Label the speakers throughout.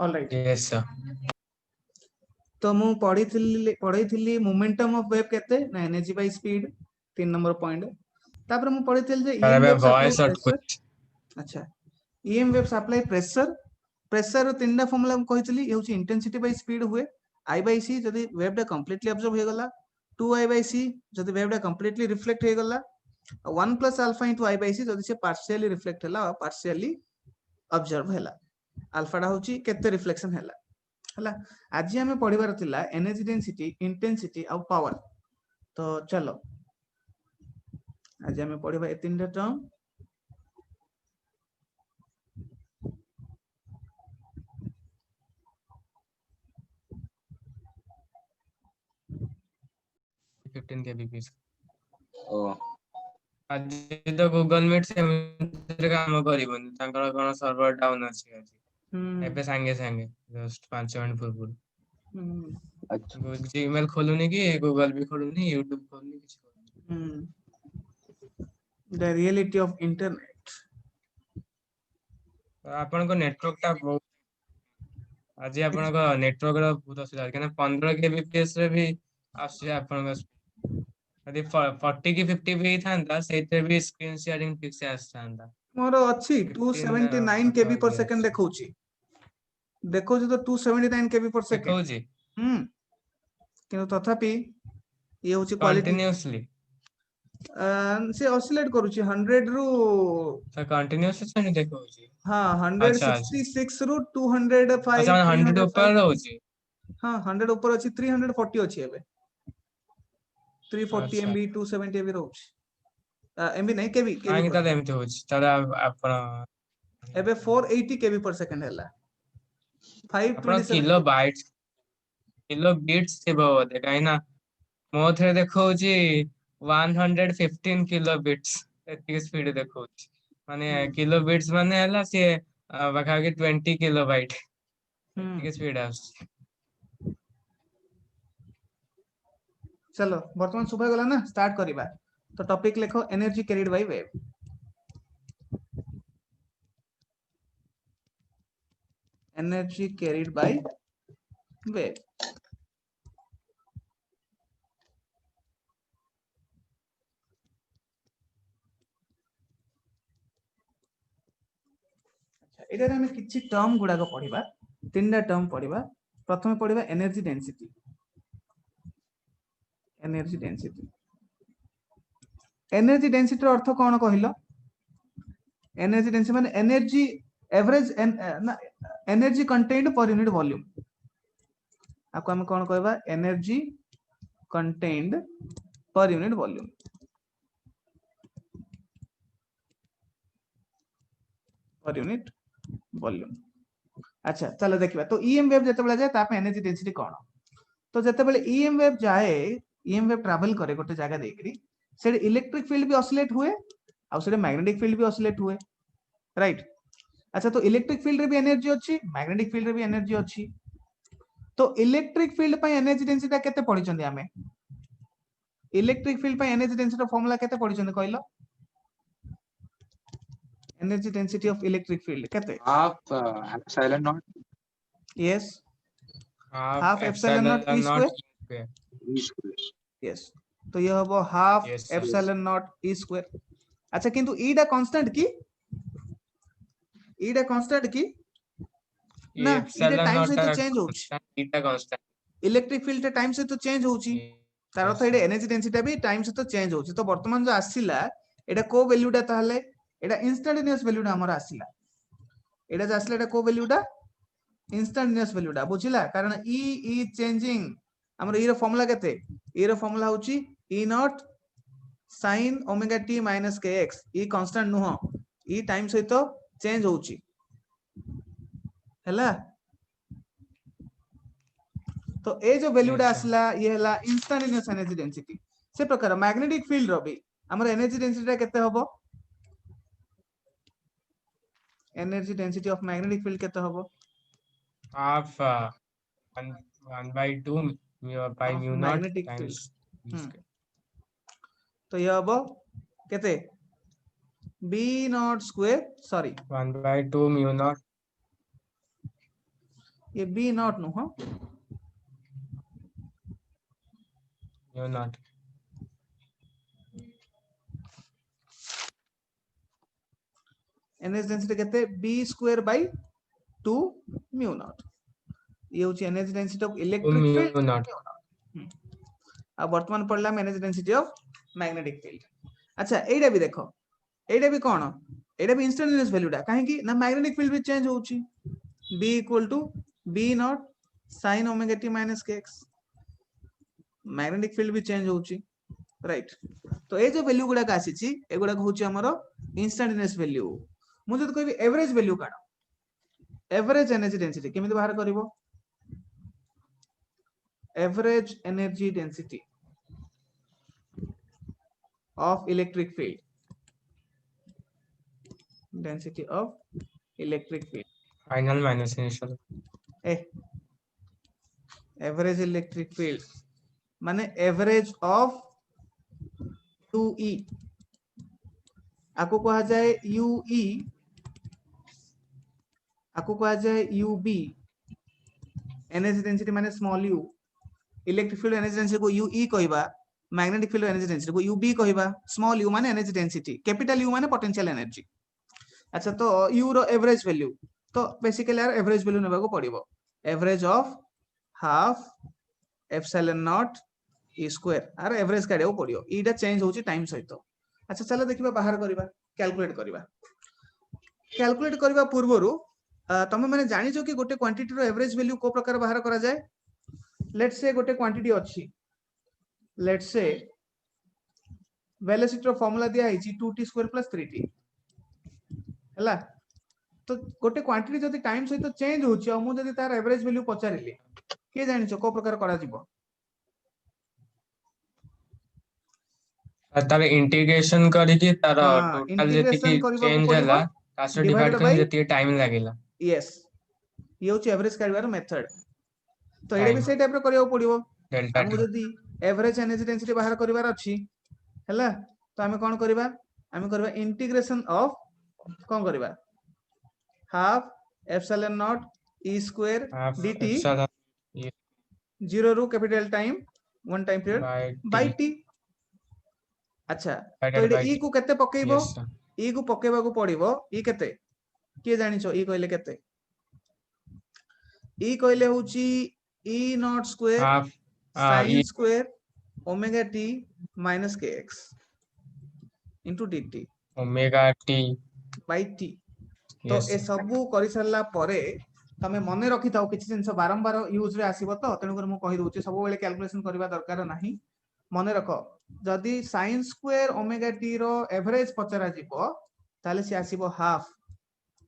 Speaker 1: Alright
Speaker 2: yes sir
Speaker 1: तो मु पढ़ी मोमेंटम ऑफ वेव केते ना energy by speed 3 number point तापर मु पढ़ी जे
Speaker 2: सर
Speaker 1: ईएम
Speaker 2: अबे
Speaker 1: waves apply
Speaker 2: voice
Speaker 1: pressure
Speaker 2: output
Speaker 1: अच्छा EM waves apply pressure pressure तीनटा फॉर्मूला हम कहितली ये होची इंटेंसिटी बाय स्पीड हुए आई बाय सी जदी वेव टा कंप्लीटली ऑब्जर्व हो गला 2 आई बाय सी जदी वेव टा कंप्लीटली रिफ्लेक्ट हो गला 1 plus alpha into I by C जदी से पार्शियली रिफ्लेक्ट हला पार्शियली ऑब्जर्व हला अल्फा टा होची केते रिफ्लेक्शन हला हला आज हमें पढ़िबार थिला एनर्जी डेंसिटी इंटेंसिटी और पावर तो चलो आज हमें पढ़िबा ए तीनटा टर्म
Speaker 2: फिफ्टीन के बीपी
Speaker 3: ओ
Speaker 2: आज तो गूगल मीट से काम करिबनी तांकर कोन सर्वर डाउन अछि आज एबे संगे संगे जस्ट 5 मिनिट पूर्व
Speaker 3: अच्छा
Speaker 2: जीमेल खोलुनी कि गूगल भी खोलुनी यूट्यूब खोलुनी किछ
Speaker 1: द रियलिटी ऑफ इंटरनेट
Speaker 2: आपन को नेटवर्क ता बहुत आज आपन को नेटवर्क रो बहुत असुविधा केना 15 केबीपीएस रे भी आसी आपन को यदि 40 की 50 भी थांता सेते भी स्क्रीन शेयरिंग ठीक से आछांता
Speaker 1: मोर अछि 279 केबी पर सेकंड देखौची देखौची तो 279 केबी पर सेकंड
Speaker 2: देखौची
Speaker 1: किंतु तथापि ये होची क्वालिटी
Speaker 2: कंटीन्यूअसली
Speaker 1: से ऑसिलेट करूची 100 रु
Speaker 2: तो कंटीन्यूअसली से देखौची
Speaker 1: हां
Speaker 2: अच्छा अच्छा
Speaker 1: 166 रु 205
Speaker 2: अच्छा 100 ऊपर
Speaker 1: 305
Speaker 2: रहउची
Speaker 1: हां 100 ऊपर अछि 340 अछि एबे 340
Speaker 2: अच्छा
Speaker 1: एमबी 270 एबी रहउची एमबी नहीं केबी केबी
Speaker 2: काहे
Speaker 1: पर
Speaker 2: ताले एमती होची ताले आपण
Speaker 1: एबे 480 केबी पर सेकंड हैला
Speaker 2: आपण
Speaker 1: 527
Speaker 2: किलो बाइट्स किलो बिट्स थिबो बोधे काहे ना मो थे देखौची 115 किलो बिट्स एती स्पीड देखौची माने किलो बिट्स माने हला से बखा के 20 किलो बाइट एती स्पीड आस
Speaker 1: चलो वर्तमान सुबह गला ना स्टार्ट करिबा तो टॉपिक लिखो energy carried by wave energy carried by wave एटा रे हम किछि टर्म गुडा को पढिबा तीनटा टर्म पढिबा प्रथम पढिबा एनर्जी डेंसिटी एनर्जी डेंसिटी रो अर्थ कोन कहिलो एनर्जी डेंसिटी माने energy average energy contained per unit volume आपको हम कोन कहबा energy contained per unit volume अच्छा चलो देखिबा तो ईएम वेव जते बेला जाय ताप एनर्जी डेंसिटी कोन तो जते बेले ईएम वेव जाए ईएम वेव ट्रैवल करे गोटे जगह देखरी से इलेक्ट्रिक फील्ड भी ऑसिलेट हुए आ से मैग्नेटिक फील्ड भी ऑसिलेट हुए राइट अच्छा तो इलेक्ट्रिक फील्ड रे भी एनर्जी अछि मैग्नेटिक फील्ड रे भी एनर्जी अछि तो इलेक्ट्रिक फील्ड पय एनर्जी डेंसिटी केते पढी छथि हमें इलेक्ट्रिक फील्ड पय एनर्जी डेंसिटी फार्मूला केते पढी छथि कहलो energy density of electric field केते
Speaker 3: half epsilon naught
Speaker 1: yes
Speaker 2: half
Speaker 1: half epsilon naught
Speaker 2: epsilon
Speaker 1: E
Speaker 2: naught
Speaker 1: square
Speaker 3: E square
Speaker 1: yes तो ये हबो half
Speaker 2: yes sir
Speaker 1: epsilon naught E square अच्छा किंतु ई डा कांस्टेंट की ई डा कांस्टेंट की ना
Speaker 2: ये
Speaker 1: ई डा
Speaker 2: एप्सिलॉन
Speaker 1: टाइम
Speaker 2: नॉट
Speaker 1: से तो चेंज होउछ
Speaker 2: constant theta constant
Speaker 1: electric field time से तो चेंज होउची तार अर्थ
Speaker 2: यस
Speaker 1: एडे
Speaker 2: सर
Speaker 1: एनर्जी डेंसिटी भी टाइम से तो चेंज होउची तो वर्तमान जो आसीला एडा को वैल्यू डा ताहले एडा इंस्टेंटेनियस वैल्यू डा हमर आसीला एडा जो आसीला एडा को वैल्यू डा इंस्टेंटेनियस वैल्यू डा बुझिला कारण ई इज चेंजिंग हमर ई रो फार्मूला केते ई रो फार्मूला होउची E naught sin omega t minus kx E constant नुह ई टाइम सहित चेंज होउची हैला तो ए जो वैल्यू डा
Speaker 2: यस सर
Speaker 1: आसला ये हला इंस्टेंटेनियस एनर्जी डेंसिटी से प्रकार मैग्नेटिक फील्ड रो भी हमर एनर्जी डेंसिटी केते होबो energy density of magnetic field केते होबो
Speaker 2: half 1/2 by
Speaker 1: of
Speaker 2: mu naught
Speaker 1: magnetic
Speaker 2: times
Speaker 1: field तो ये होबो केते b not square sorry
Speaker 2: 1/2 mu naught
Speaker 1: ये बी नॉट नु हो
Speaker 2: म्यू नॉट
Speaker 1: एनर्जी डेंसिटी केते B square by 2 mu naught ये होची energy density of electric field
Speaker 2: mu naught
Speaker 1: आ वर्तमान पढ़ला energy density of magnetic field अच्छा एटा भी देखो एटा भी कोन एटा भी इंस्टेंटेनियस वैल्यूटा काहे कि ना मैग्नेटिक फील्ड भी चेंज होची b equal to b not sin omega t minus kx magnetic field भी चेंज होची राइट तो ए जो वैल्यू गुडा का आसीची ए गुडा होची हमरो इंस्टेंटेनियस वैल्यू मु जद कहबी एवरेज वैल्यू काढ एवरेज एनर्जी डेंसिटी केमिति बाहर करबो average energy density of electric field density of electric field
Speaker 2: final minus initial
Speaker 1: average electric field माने average of 2e आको कहा जाए ue आको कहा जाए ub एनर्जी डेंसिटी माने small u electric field energy density को ue कहबा मैग्नेटिक फील्ड एनर्जी डेंसिटी को ub कहबा स्मॉल u माने एनर्जी डेंसिटी कैपिटल u माने पोटेंशियल एनर्जी अच्छा तो u रो एवरेज वैल्यू तो बेसिकली यार एवरेज वैल्यू नेबा को पड़िबो average of half epsilon not e square आर एवरेज काढियो पड़ियो ईटा चेंज होची टाइम सहित अच्छा चलो देखिबा बाहर करबा कैलकुलेट करबा पूर्वरु तमे माने जानि जो कि गोटे क्वांटिटी रो एवरेज वैल्यू को प्रकार बाहर करा जाय लेट्स से गोटे क्वांटिटी अछि let's say velocity row formula दिया हिची 2t स्क्वायर प्लस 3t हला तो गोटे क्वांटिटी जदी टाइम सहित चेंज होची मु जदी तार एवरेज वैल्यू पचारिली के जानि छ को प्रकार करा जिवो
Speaker 2: तार इंटीग्रेशन करिकि तार
Speaker 1: हां
Speaker 2: टोटल जति कि
Speaker 1: इंटीग्रेशन करबा को
Speaker 2: चेंज
Speaker 1: पड़िबो
Speaker 2: हला तासो डिवाइड
Speaker 1: डिवाइडेड
Speaker 2: करन
Speaker 1: बाय
Speaker 2: जति टाइम लागिला
Speaker 1: यस ये होची एवरेज काढबार मेथड तो एडे भी
Speaker 2: टाइम
Speaker 1: से टाइप रो करियो पड़िबो
Speaker 2: डेल्टा
Speaker 1: हमु
Speaker 2: टी
Speaker 1: जदी एवरेज एनर्जी डेंसिटी बाहर करिवार अछि हला तो हमें कोन करबा हमें करबा इंटीग्रेशन ऑफ कोन करबा half epsilon not e square
Speaker 2: half
Speaker 1: dt
Speaker 2: epsilon
Speaker 1: 0 रू capital time one time period
Speaker 2: by
Speaker 1: by
Speaker 2: T
Speaker 1: t अच्छा तो
Speaker 2: डिवाइडेड
Speaker 1: एडे
Speaker 2: बाय
Speaker 1: e
Speaker 2: टी
Speaker 1: को केते पकेइबो
Speaker 2: यस सर
Speaker 1: e को पकेबा को पड़िबो e केते के जानि छ e कहले केते e कहले होची e not square
Speaker 2: half
Speaker 1: sin
Speaker 2: E
Speaker 1: square omega t minus kx into dt
Speaker 2: omega T
Speaker 1: by t तो
Speaker 2: यस
Speaker 1: ए सबू करि सरला परे तमे मने रखि थाओ किछि जिंस बारंबार यूज रे आसीबो तो तेनु कर मु कहि दोची सब बेले कैलकुलेशन करबा दरकार नाही मने रखो जदी sin स्क्वायर ओमेगा t रो एवरेज पचरा जिवो ताले से आसीबो half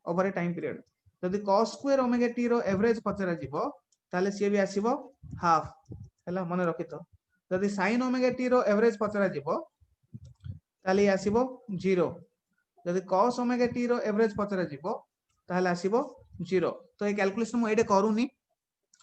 Speaker 1: over a time period जदी cos स्क्वायर ओमेगा t रो एवरेज पचरा जिवो ताले से भी आसीबो हाफ हला मने रखि तो जदी sin ओमेगा t रो एवरेज पचरा जिवो ताले आसीबो 0 जदी cos ओमेगा t रो एवरेज पचरा जिवो ताले आसीबो 0 तो ए कैलकुलेशन मु एडे करूनी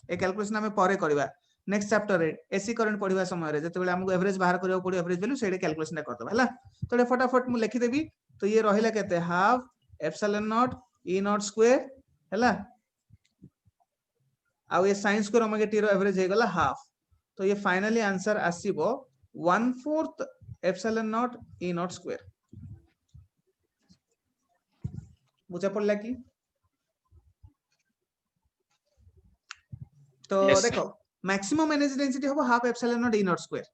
Speaker 1: ए कैलकुलेशन हमें परे करबा नेक्स्ट चैप्टर रे एसी करंट पढिबा समय रे जते बेले हमको एवरेज बाहर करियो पड़ियो एवरेज वैल्यू सेडे कैलकुलेशन कर दबा हला तो ए फटाफट मु लिखि देबी तो ये रहिला केते half epsilon not e not square हला आ ये sin स्क्वायर ओमेगा t रो एवरेज हे गला हाफ तो ये फाइनली आंसर आसीबो 1/4 epsilon not e not square बुझा पड़ला की तो
Speaker 2: यस
Speaker 1: देखो मैक्सिमम एनर्जी डेंसिटी होबो half epsilon not e not square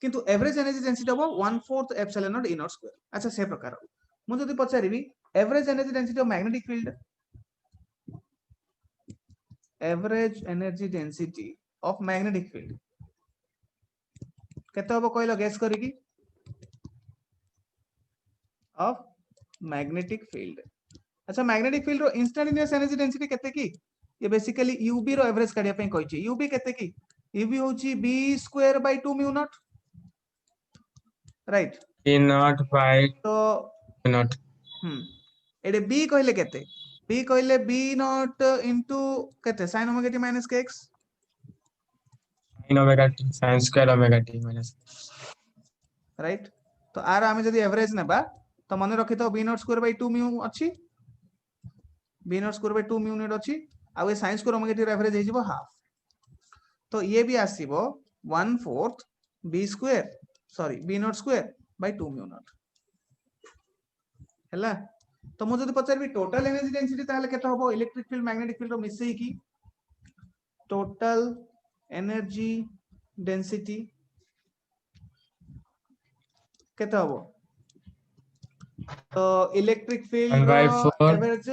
Speaker 1: किंतु एवरेज एनर्जी डेंसिटी होबो 1/4 epsilon not e not square अच्छा से प्रकार मु जदी पचारिबी average energy density of magnetic field average energy density of magnetic field केते होबो कहलो गेस करिकी ऑफ मैग्नेटिक फील्ड अच्छा मैग्नेटिक फील्ड रो इंस्टेंटेनियस एनर्जी डेंसिटी केते की ये बेसिकली यूबी रो एवरेज काढिया पई कहै छी यूबी केते की यूबी होची b square by 2 mu not right
Speaker 2: E not by
Speaker 1: तो
Speaker 2: नॉट
Speaker 1: एडे b कहले केते b कहले b नॉट इनटू केते sin omega t minus kx
Speaker 2: sin omega T sin square omega t minus
Speaker 1: right तो आर आमे जदी एवरेज नेबा तो माने रखि तो b not square by 2 mu अछि b not square by 2 mu naught अछि आ sin square omega t average हे जिवो हाफ तो ये भी आसीबो 1/4 b square sorry b not square by 2 mu not हैला तो मु जदी पचारबी टोटल एनर्जी डेंसिटी ताले केते होबो इलेक्ट्रिक फील्ड मैग्नेटिक फील्ड रो मिसई की टोटल एनर्जी डेंसिटी केते होबो तो इलेक्ट्रिक
Speaker 2: 1
Speaker 1: फील्ड
Speaker 2: by
Speaker 1: रो
Speaker 2: 4
Speaker 1: average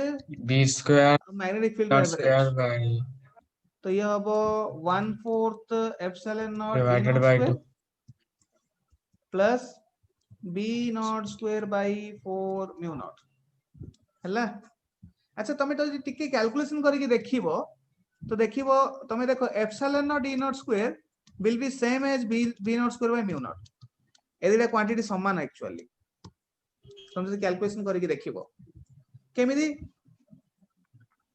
Speaker 2: b square
Speaker 1: magnetic field रो
Speaker 2: not
Speaker 1: एवरेज
Speaker 2: square by
Speaker 1: तो ये होबो 1/4 epsilon not e
Speaker 2: divided
Speaker 1: not
Speaker 2: by
Speaker 1: square
Speaker 2: 2
Speaker 1: plus b not square by 4 mu not हैला अच्छा तमे तो जे टिके कैलकुलेशन करके देखिबो तो देखिबो तमे देखो epsilon not e not square will be same as b not square by mu naught एदिटा क्वांटिटी समान एक्चुअली तमे जे कैलकुलेशन करके देखिबो केमिदी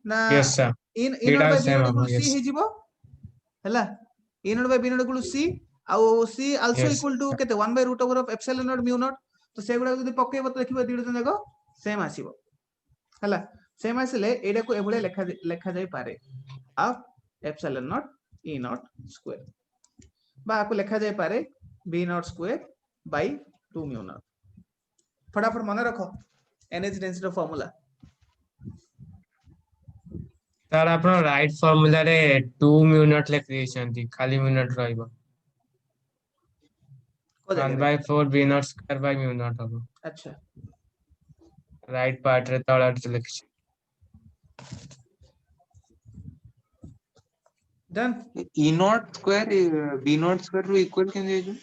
Speaker 1: ना
Speaker 2: yes sir
Speaker 1: इन naught
Speaker 2: data
Speaker 1: by b
Speaker 2: same
Speaker 1: naught
Speaker 2: होगा
Speaker 1: इक्वल c
Speaker 2: yes
Speaker 1: हे जिवो हैला e not by b not equal c आउ c also
Speaker 2: yes
Speaker 1: equal to केते 1 by root over of epsilon naught mu naught तो सेगुडा जदी पकेइबो तो देखिबो दिडो जन जाको सेम आसीबो हैला सेम आसिले एडा को एभळे लेखा जाय पारे of epsilon not e not square बा को लेखा जाय पारे b not square by 2 mu not फटाफट मन रखो एनर्जी डेंसिटी फार्मूला
Speaker 2: तार आपण राइट फार्मूला रे 2 म्यू नॉट लिख देछंती खाली म्यू नॉट रहइबो
Speaker 1: को
Speaker 2: 1
Speaker 1: जगह
Speaker 2: by 4 b not square by mu naught होबो
Speaker 1: अच्छा
Speaker 2: राइट पार्ट रे तळा लिखछि
Speaker 1: done
Speaker 3: E not square B not square रो इक्वल केन जे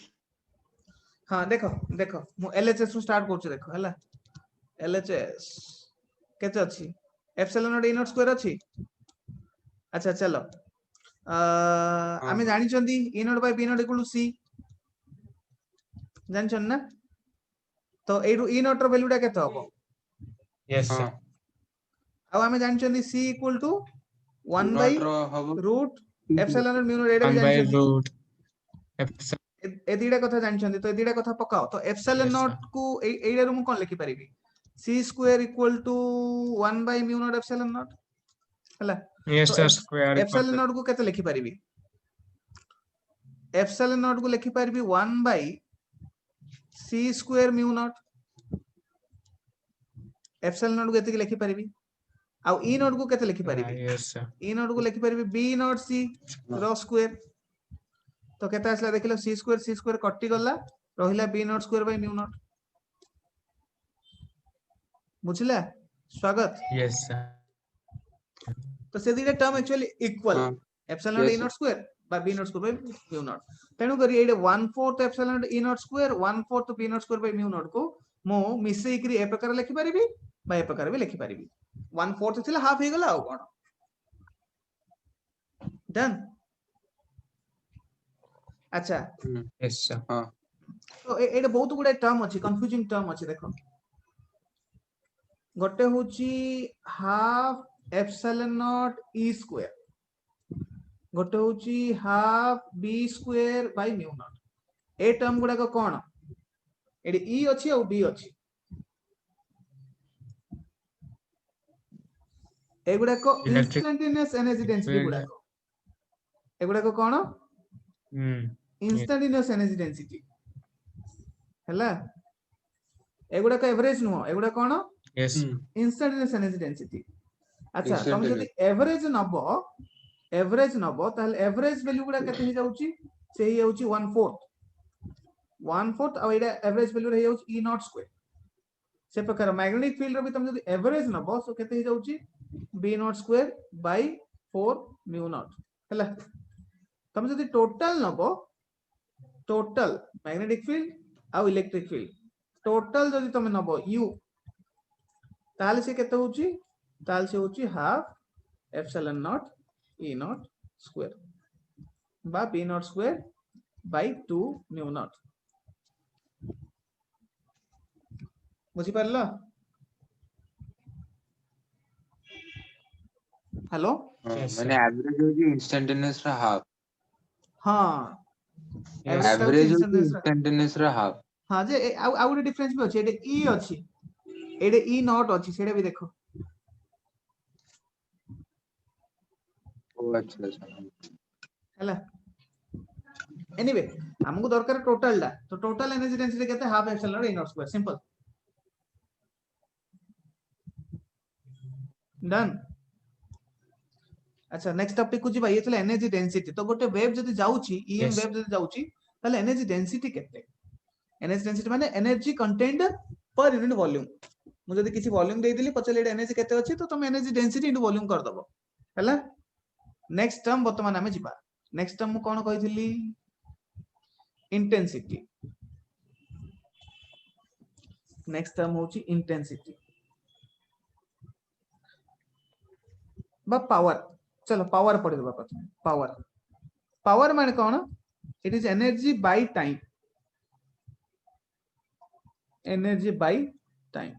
Speaker 1: हाँ देखो देखो मु एलएचएस रो स्टार्ट करछु देखो हला एलएचएस केते अछि epsilon not e not square अछि अच्छा चलो आमे जानि चंदी e not by b not equal to c जानि छन ना तो एरु e नॉट रो वैल्यूटा केते होबो
Speaker 2: yes sir
Speaker 1: अब आमे जानि चंदी c equal to 1 by
Speaker 3: naught रो हबो
Speaker 1: root epsilon naught mu naught एडा भी
Speaker 2: 1 by
Speaker 1: जानि चंदी
Speaker 2: root epsilon
Speaker 1: ए दीडा कथा जानि चंदी तो ए दीडा कथा पकाओ तो एप्सिलॉन
Speaker 2: yes sir
Speaker 1: नॉट को एडा रो मु कोन लिखि परिबी c square equal to 1 by mu not epsilon not हला
Speaker 2: yes
Speaker 1: तो
Speaker 2: sir square
Speaker 1: एप्सिलॉन नॉट को केते लिखि परिबी एप्सिलॉन नॉट को लिखि परिबी 1 by c square mu not epsilon not को केते लिखि परिबी आ e नॉट को केते लिखि परिबी
Speaker 2: yes sir
Speaker 1: e नॉट को लिखि परिबी b नॉट c रो स्क्वायर तो केते आसला देखिलो c स्क्वायर कटि गला रहिला b not square by mu naught बुझिला स्वागत
Speaker 2: yes sir
Speaker 1: तो से दिले टर्म एक्चुअली इक्वल
Speaker 3: हाँ
Speaker 1: epsilon naught
Speaker 3: yes
Speaker 1: e not square बा b not square by mu naught तेनु करी एडे 1/4 epsilon not e not square 1/4 b not square by mu naught को मो मिसई करी ए प्रकार लिखि परिबी बा ए प्रकार भी लिखि परिबी 1/4 थिला हाफ हे गला आ कोन डन अच्छा
Speaker 2: yes sir
Speaker 3: हाँ
Speaker 1: तो एडे बहुत गुडे टर्म अछि कंफ्यूजिंग टर्म अछि देखो गोटे होची half epsilon not e square गोटे होची half b square by mu naught ए टर्म गुडा को कोन एडी e अछि और b अछि एगुडा को
Speaker 2: Electric
Speaker 1: instantaneous energy density
Speaker 2: field
Speaker 1: गुडा को एगुडा को कोन
Speaker 2: yes
Speaker 1: इंस्टेंटेनियस एनर्जी डेंसिटी हला एगुडा को एवरेज नो एगुडा कोन
Speaker 2: yes
Speaker 1: इंस्टेंटेनियस एनर्जी डेंसिटी अच्छा तुम
Speaker 3: Instantaneous.
Speaker 1: जदी एवरेज नबो ताहले एवरेज वैल्यू गुडा केते हे जाउची से ही जाउची 1/4 और एडा एवरेज वैल्यू रे जाउची e नॉट स्क्वायर से प्रकार मैग्नेटिक फील्ड रो भी तुम जदी एवरेज नबो सो केते हे जाउची b not square by 4 mu not हला तुम जदी टोटल नबो टोटल मैग्नेटिक फील्ड और इलेक्ट्रिक फील्ड टोटल जदी तुम नबो u ताहले से केते होची ताहले से होची half epsilon not e not square बा b not square by 2 mu not बुझी परला हेलो
Speaker 2: Yes, sir.
Speaker 3: माने एवरेज होची इंस्टेंटेनियस रा हाफ
Speaker 1: हां
Speaker 2: Yes,
Speaker 3: एवरेज होची
Speaker 1: इंस्टेंटेनियस
Speaker 3: इंस्टेंटेनियस रा हाफ
Speaker 1: हां जे आउ गोटे डिफरेंस भी अछि एडे e अछि एडे e नॉट अछि सेडे भी देखो
Speaker 3: ओ अच्छा अच्छा
Speaker 1: हैला एनीवे हमको दरकार टोटल दा तो टोटल एनर्जी डेंसिटी केते half epsilon A not square simple done अच्छा नेक्स्ट टॉपिक को जीवा ये चला एनर्जी डेंसिटी तो गोटे वेव जदी जाउची ईएम
Speaker 2: Yes.
Speaker 1: वेव जदी जाउची ताले एनर्जी डेंसिटी केते एनर्जी डेंसिटी माने energy contained per unit volume मु जदी किसी वॉल्यूम दे दिली पचले एनर्जी केते अछि तो तुम एनर्जी डेंसिटी इनटू वॉल्यूम कर दबो हैला नेक्स्ट टर्म वर्तमान हमें जीवा नेक्स्ट टर्म मु कोन कहिथिली इंटेंसिटी नेक्स्ट टर्म होची इंटेंसिटी बा पावर चलो पावर पढ़ देबा प्रथम पावर पावर माने कोन it is energy by time energy by time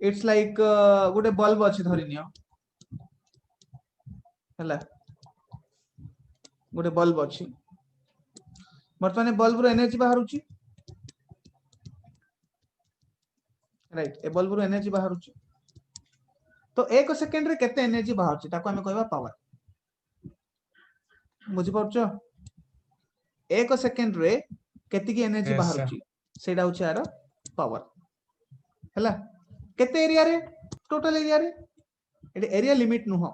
Speaker 1: it's like गोटे बल्ब अछि धरि नियो हला गोटे बल्ब अछि वर्तमान बल्ब रो एनर्जी बाहरुची राइट ए बल्ब रो एनर्जी बाहरुची तो 1 सेकंड रे केते एनर्जी बाहरुची ताको हमें कहबा पावर बुझि परछो 1 सेकंड रे केति की एनर्जी
Speaker 2: Yes, sir.
Speaker 1: बाहरुची सेडा होची आरो पावर हला केते एरिया रे टोटल एरिया रे एटे एरिया लिमिट नु हो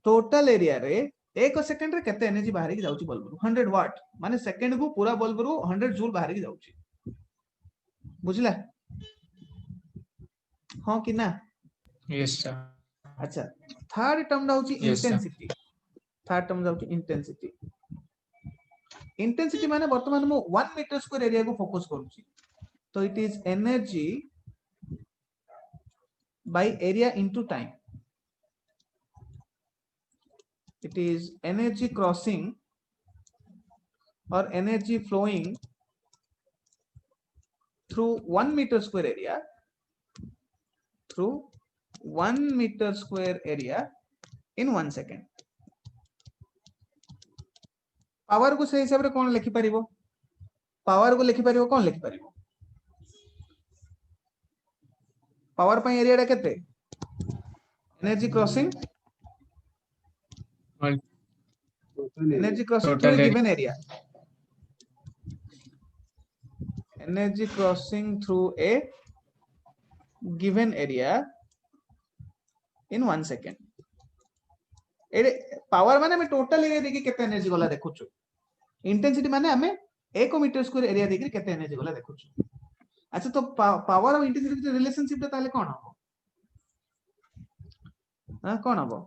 Speaker 1: टोटल एरिया रे 1 सेकंड रे केते एनर्जी बाहर की जाउची बल्ब रू 100 वाट माने सेकंड को पूरा बल्ब रू 100 जूल बाहर की जाउची बुझला हां कि ना
Speaker 2: Yes, sir.
Speaker 1: अच्छा थर्ड टर्म दा होची
Speaker 2: Yes, sir.
Speaker 1: Intensity third term दा होची इंटेंसिटी इंटेंसिटी माने वर्तमान मु 1 मीटर स्क्वायर एरिया को फोकस करूची तो it is energy by area into time it is energy crossing or energy flowing through 1 meter square area through 1 meter square area in 1 second power को से हिसाब रे कोन लिखि परिबो पावर को लिखि परिबो कोन लिखि परिबो पावर पय एरिया रे केते energy crossing
Speaker 2: Well,
Speaker 1: energy crossing
Speaker 2: Total
Speaker 1: through a
Speaker 2: area.
Speaker 1: given area energy crossing through a given area in 1 second array power माने हमें टोटल एरिया देखि केते एनर्जी गला देखुछु इंटेंसिटी माने हमें 1 मीटर स्क्वायर एरिया देखि केते एनर्जी गला देखुछु अच्छा तो पावर और इंटेंसिटी के रिलेशनशिप ताले कोन हो हां कोन हो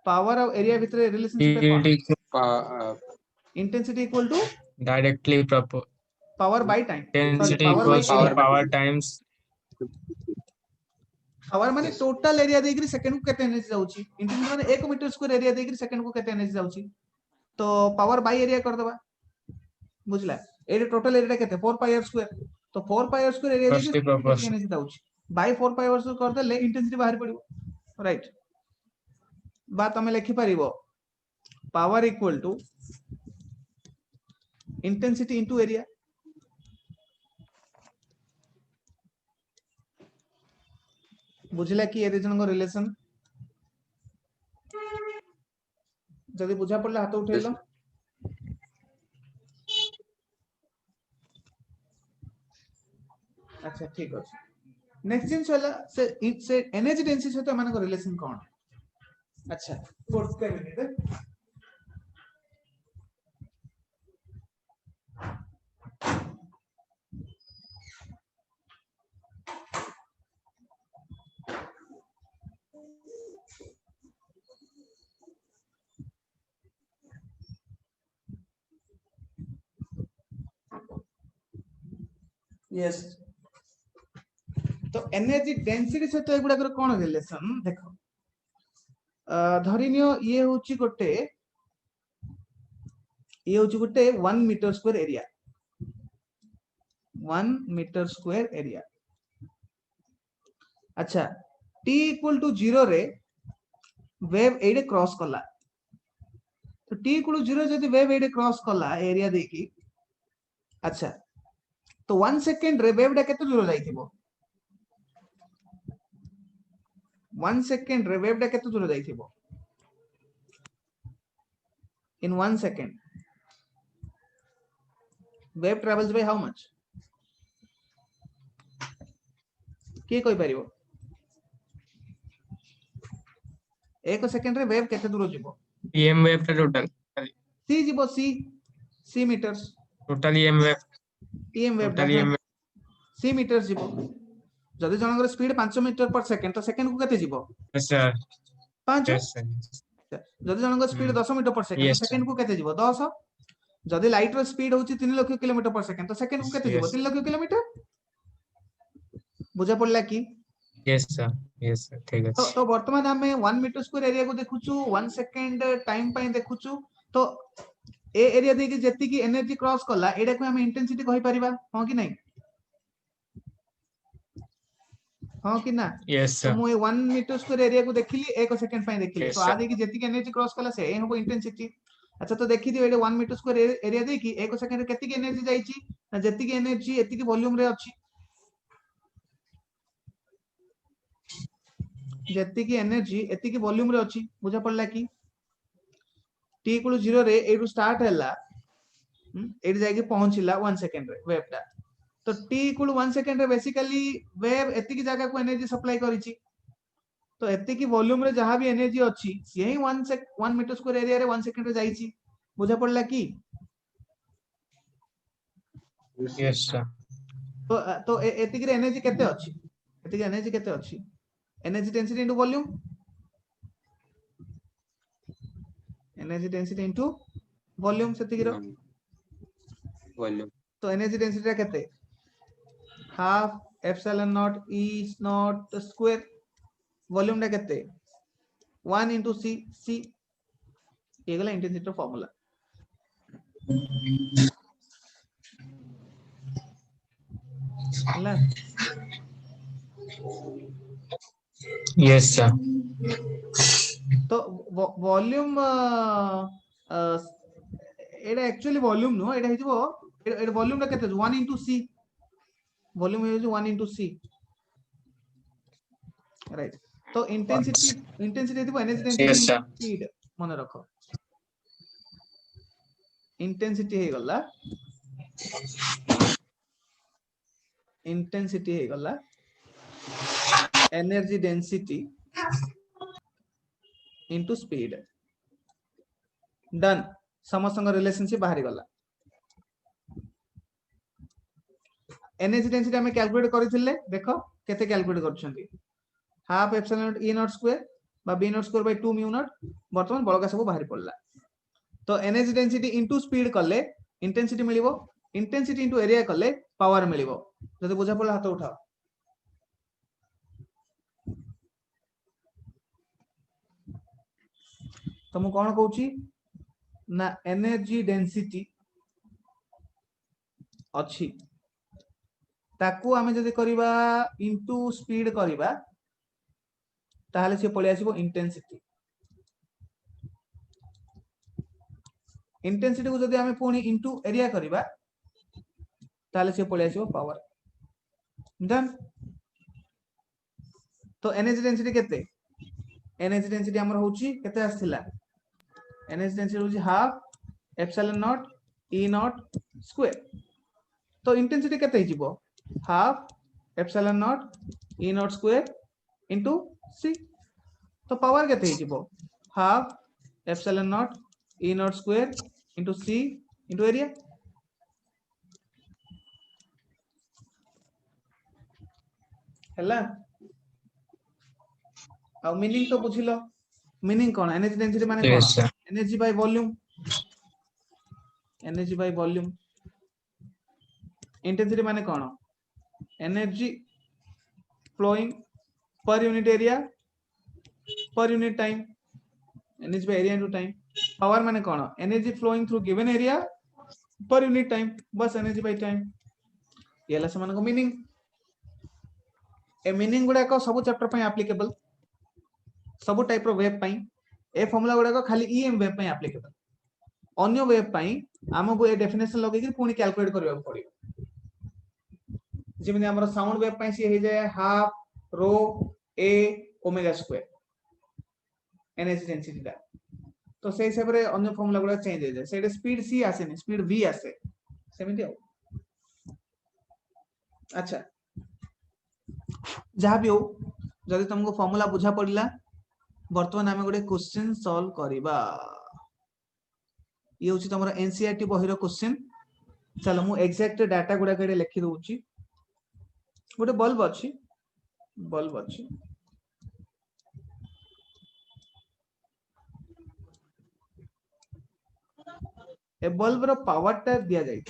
Speaker 1: पावर और एरिया भीतर रिलेशनशिप
Speaker 2: it
Speaker 1: कोन
Speaker 2: equal
Speaker 1: intensity equal to
Speaker 2: directly proportional.
Speaker 1: Power by time sorry
Speaker 2: Intensity
Speaker 1: power by
Speaker 2: equals to
Speaker 1: area
Speaker 2: power times.
Speaker 1: Power माने
Speaker 3: Yes.
Speaker 1: टोटल एरिया देकरी सेकंड को केते एनर्जी जाउची इंटेंसिटी माने 1 मीटर स्क्वायर एरिया देकरी second को केते एनर्जी जाउची तो पावर बाय एरिया कर दबा बुझला एरे टोटल एरिया केते 4 पाई आर स्क्वायर तो 4 pi r square area
Speaker 2: Inversely
Speaker 1: देकरी केते
Speaker 2: proportional.
Speaker 1: एनर्जी जाउची बाय 4 पाई आर स्क्वायर कर देले इंटेंसिटी बाहर पड़िबो राइट बात हमें लिखि परिबो power equal to intensity into area बुझला कि ए जन को रिलेशन जदी बुझा पड़ला हाथ उठेलो अच्छा ठीक अछि नेक्स्ट जिंस वाला से एनर्जी डेंसिटी से तो मन को रिलेशन कोन अच्छा 4 मिनट यस तो एनर्जी डेंसिटी से तो एगुडा कोन रिलेशन देखो धरिनियो ये होची गोटे 1 metre square area 1 metre square area अच्छा t इक्वल टू 0 रे वेव एडे क्रॉस कला तो t इक्वल टू 0 जदी वेव एडे क्रॉस कला एरिया देखी अच्छा तो 1 सेकंड रे वेव डा केते दूर जाइथिबो 1 सेकंड रे वेव डा केते दूर जाइथिबो in 1 second, wave travels by how much? किए कोई परिबो 1 सेकंड रे वेव केते दूर जीवो?
Speaker 2: EM वेव टा टोटल
Speaker 1: c जीवो c metres
Speaker 2: total EM wave
Speaker 1: em wave
Speaker 2: total EM
Speaker 1: c metres जीवो। जदि जनकर स्पीड 5 मीटर पर सेकंड तो सेकंड को केते जीवो?
Speaker 2: अच्छा
Speaker 1: 5।
Speaker 2: यस सर
Speaker 1: जदि जनकर स्पीड 10 मीटर पर सेकंड तो
Speaker 2: Yes,
Speaker 1: सेकंड को केते जीवो? 10। जदि लाइट रो स्पीड होची 3 लाख किलोमीटर पर सेकंड तो सेकंड को केते जीवो?
Speaker 2: Yes.
Speaker 1: 3 लाख किलोमीटर। बुझा पड़ला की?
Speaker 2: यस सर ठीक
Speaker 1: तो
Speaker 2: अछि
Speaker 1: वर्तमान हमें 1 मीटर स्क्वायर एरिया को देखुछु 1 सेकंड टाइम पई देखुछु तो ए एरिया दे के जति की एनर्जी क्रॉस कला एडा को हम इंटेंसिटी कहि परिबा हां कि नहीं? हां कि ना?
Speaker 2: यस
Speaker 1: तो
Speaker 2: सर
Speaker 1: मु 1 मीटर स्क्वायर एरिया को देखिली 1 सेकंड पई देखिली
Speaker 2: Yes,
Speaker 1: तो
Speaker 2: sir.
Speaker 1: आ दे की जति की एनर्जी क्रॉस कला से हबो इंटेंसिटी। अच्छा तो देखि दियो एडा 1 मीटर स्क्वायर एरिया दे की 1 सेकंड रे केति की एनर्जी जाईची ना जति की एनर्जी एति की वॉल्यूम रे अछि जति की एनर्जी एति की वॉल्यूम रे अछि बुझा पड़ला की? t इक्वल 0 रे एडू स्टार्ट हैला एडी जाके पहुंचिला 1 सेकंड रे वेव टा तो t इक्वल 1 सेकंड रे बेसिकली वेव एति की जगह को एनर्जी सप्लाई करिछि तो एति की वॉल्यूम रे जहां भी एनर्जी अछि यही 1 मीटर स्क्वायर एरिया रे 1 सेकंड रे जाईछि बुझा पड़ला की?
Speaker 2: यस सर
Speaker 1: तो एति की एनर्जी केते अछि? एति की एनर्जी केते अछि? Energy density into volume energy density into volume सेति की रो
Speaker 3: वॉल्यूम
Speaker 1: तो एनर्जी डेंसिटी केते half epsilon naught E naught square volume टा केते 1 into c ये गला इंटेंसिटी फार्मूला हला
Speaker 2: यस सर
Speaker 1: तो वॉल्यूम एडा एक्चुअली वॉल्यूम नो एडा हिजबो एडा वॉल्यूम टा केते 1 into c volume is 1 into c right तो इंटेंसिटी दिबो energy density
Speaker 2: Yes, sir.
Speaker 1: Speed मन रखो इंटेंसिटी हे गला इंटेंसिटी हे गला energy density into speed done समस्त रिलेशनशिप बाहरी गला एनर्जी डेंसिटी हमें कैलकुलेट करथिले देखो केते कैलकुलेट करछंती half epsilon naught E naught square बा B naught square by 2 mu naught वर्तमान बळका सब बाहरी पड़ला तो एनर्जी डेंसिटी इनटू स्पीड कले इंटेंसिटी मिलिबो इंटेंसिटी इनटू एरिया कले पावर मिलिबो जदि बुझा पड़ला हाथ उठाओ तो मु कोन कहूची ना एनर्जी डेंसिटी अछि ताकू आमे जदि करिबा इनटू स्पीड करिबा ताहले से पळे आसीबो इंटेंसिटी इंटेंसिटी को जदि आमे पुनी इनटू एरिया करिबा ताहले से पळे आसीबो पावर डन तो एनर्जी डेंसिटी केते एनर्जी डेंसिटी हमर होची केते आस्थिला एनर्जी डेंसिटी होची half epsilon naught E naught square तो इंटेंसिटी केते हिजिबो half epsilon naught E naught square into C तो पावर केते हिजिबो half epsilon naught E naught square into C into area हला आ मीनिंग तो बुझिलो मीनिंग कोन एनर्जी डेंसिटी माने कोन
Speaker 2: Yes, sir.
Speaker 1: Energy by volume energy by volume intensity माने कोन energy flowing per unit area per unit time energy by area into time power माने कोन energy flowing through given area per unit time बस energy by time येला समान को meaning a meaning गुडा को सब चैप्टर पय एप्लीकेबल सब टाइप रो वेव पय ए फार्मूला गुडा को खाली ईएम वेव पय एप्लीकेबल अन्य वेव पय हमको ए डेफिनेशन लगे कि पुनी कैलकुलेट करबा पड़िबो जिमने हमर साउंड वेव पय सी हे जाय हाफ रो ए ओमेगा स्क्वायर एनर्जी डेंसिटी दा तो से हिसाब रे अन्य फॉर्मूला गुडा चेंज हो जाए सेटे स्पीड सी आसेनी स्पीड v आसे सेमिति हो अच्छा जहां भी हो जदि तुमको फॉर्मूला बुझा पड़ला वर्तमान आमे गोटे क्वेश्चन सॉल्व करिबा ये होची तमरा एनसीईआरटी बहिरो क्वेश्चन चलो मु एग्जैक्ट डाटा गुडा केडे लिखि दोउची गोटे बल्ब अछि ए बल्ब रो पावर टा दिया जाय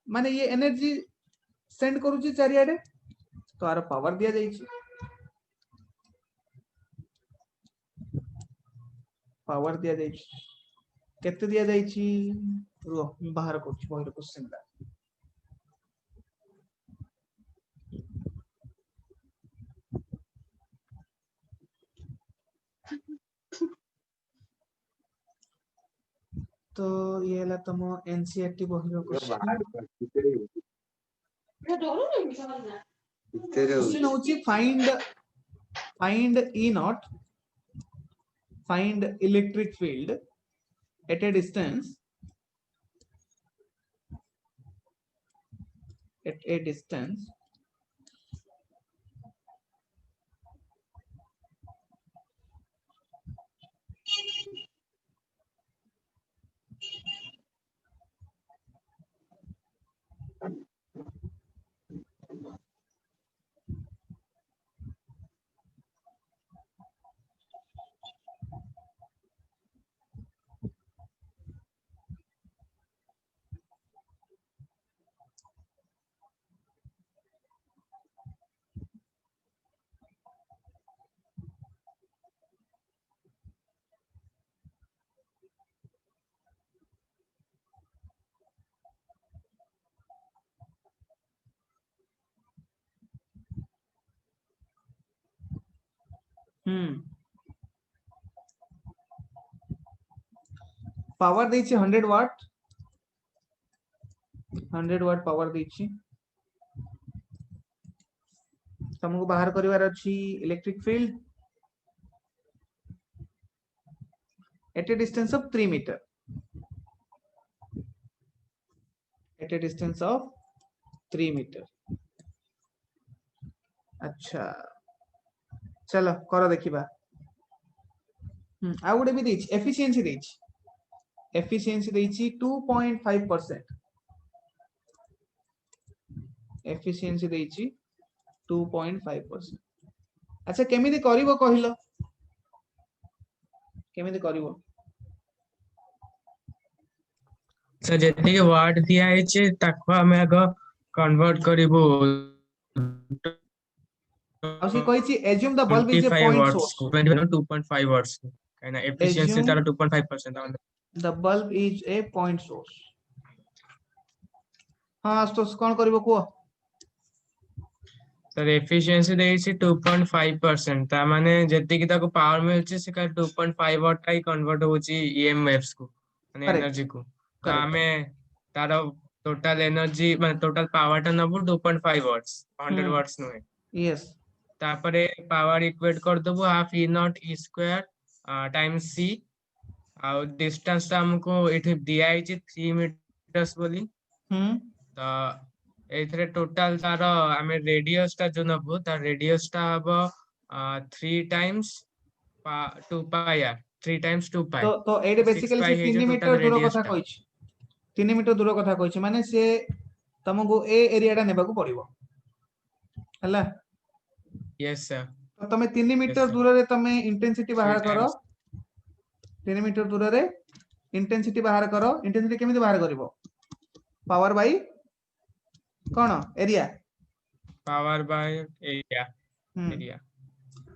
Speaker 1: माने ये एनर्जी सेंड करूची चारियाडे तो आर पावर दिया जाय पावर दिया जाय केते दिया जाय रो बाहर करछि बहिरो क्वेश्चन दा तो ये ला तुम एनसीईआरटी बहिरो क्वेश्चन क्वेश्चन होची find E naught find electric field at a distance power देछि 100 वाट पावर देछि तुमको बाहर करिवार अछि electric field at a distance of 3 meter अच्छा चलो करो देखिबा आ गुडे भी देछि एफिशिएंसी देछि 2.5% एफिशिएंसी देछि 2.5% अच्छा केमिति करिवो कहिलो केमिति करिवो
Speaker 2: सर जेते के वाट दिया है छे ताको हमें आगो कन्वर्ट करिवो
Speaker 1: आसी कहिछि assume the bulb is a
Speaker 2: 25
Speaker 1: point
Speaker 2: watts
Speaker 1: source
Speaker 2: को 2.5 वाट्स को काइना एफिशिएंसी
Speaker 1: assume
Speaker 2: तारा 2.5%
Speaker 1: the bulb is a point source हां तो कोन करिवो को
Speaker 2: सर एफिशिएंसी देछि 2.5% ता माने जेते कि ताको पावर मिलछि से का 2.5 वाट का ही कन्वर्ट होछि ईएमएफ्स को माने
Speaker 1: Correct.
Speaker 2: एनर्जी को ता
Speaker 1: Correct.
Speaker 2: हमें तारो टोटल एनर्जी माने टोटल पावर टा नबो 2.5 वाट्स 100 वाट्स नुहे
Speaker 1: yes
Speaker 2: तापरे पावर इक्वेट कर दबो half E naught E square times C आ डिस्टेंस ता हमको एठी दिया है 3 मीटर्स बोली तो एथरे टोटल तार हमें रेडियस ता जो नबो ता रेडियस ता हबो 3 टाइम्स 2 पाई आर 3 टाइम्स 2 पाई
Speaker 1: तो एडे
Speaker 2: 6
Speaker 1: बेसिकली
Speaker 2: पाई
Speaker 1: से
Speaker 2: हे
Speaker 1: 3
Speaker 2: जो
Speaker 1: मीटर
Speaker 2: टोटल
Speaker 1: दूर
Speaker 2: रेडियस
Speaker 1: कथा
Speaker 2: ता
Speaker 1: कहिछि 3 मीटर दूर कथा कहिछि माने से तुमको ए एरिया टा नेबा को पड़िबो हला
Speaker 2: यस सर
Speaker 1: तो तमे 3 मीटर
Speaker 2: sir.
Speaker 1: दूर रे तमे इंटेंसिटी बाहर
Speaker 2: 3
Speaker 1: करो
Speaker 2: times
Speaker 1: 3 मीटर दूर रे इंटेंसिटी बाहर करो इंटेंसिटी केमिति बाहर करिवो पावर बाय कोन एरिया
Speaker 2: पावर बाय एरिया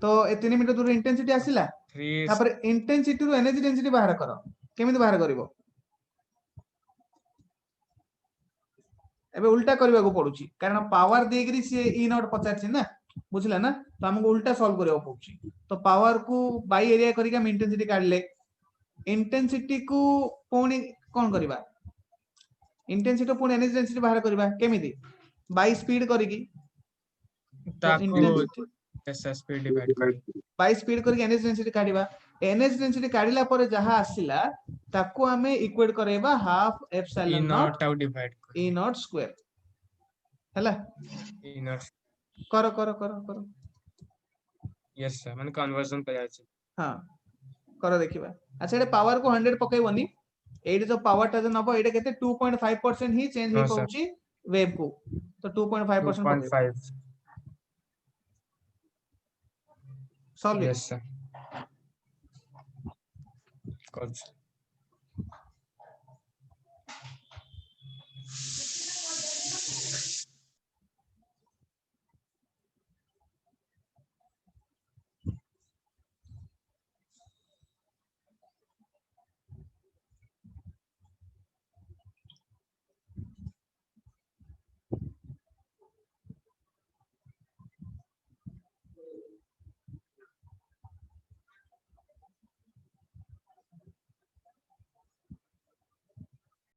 Speaker 1: तो ए 3 मीटर दूर इंटेंसिटी आसिला
Speaker 2: 3
Speaker 1: तापर इंटेंसिटी रो एनर्जी डेंसिटी बाहर करो केमिति बाहर करिवो एबे उल्टा करबा को पडुची कारण पावर देगरी से ई नॉट पचारछि ना बुझला ना तो हमको उल्टा सॉल्व करबा पडुची तो पावर को बाय एरिया करिका हम इंटेंसिटी काढले इंटेंसिटी को पुणी कोन करबा इंटेंसिटी पुणी एनर्जी डेंसिटी बाहर करबा केमिति बाय स्पीड करिकी तो
Speaker 2: ताको
Speaker 1: इंटेंसिटी
Speaker 2: स्पीड डिवाइड कर
Speaker 1: बाय स्पीड करके एनर्जी डेंसिटी काढिबा एनर्जी डेंसिटी काढिला पर जहा आसिला ताको हमें इक्वेट करेबा half
Speaker 2: E
Speaker 1: epsilon naught
Speaker 2: naught आउ डिवाइड
Speaker 1: ई नॉट स्क्वायर हैला
Speaker 2: ई नॉट
Speaker 1: करो करो करो करो
Speaker 2: यस सर माने कन्वर्जन कर जाय
Speaker 1: हाँ करो देखिबा अच्छा एटे पावर को 100 पकेबनी एटे जो पावर टा जो नबो एटे केते 2.5% ही चेंज
Speaker 2: हाँ,
Speaker 1: हे
Speaker 2: sir.
Speaker 1: पहुंची वेव को तो 2.5% पकेबो
Speaker 2: 2.5
Speaker 1: सॉल्व
Speaker 2: yes sir cause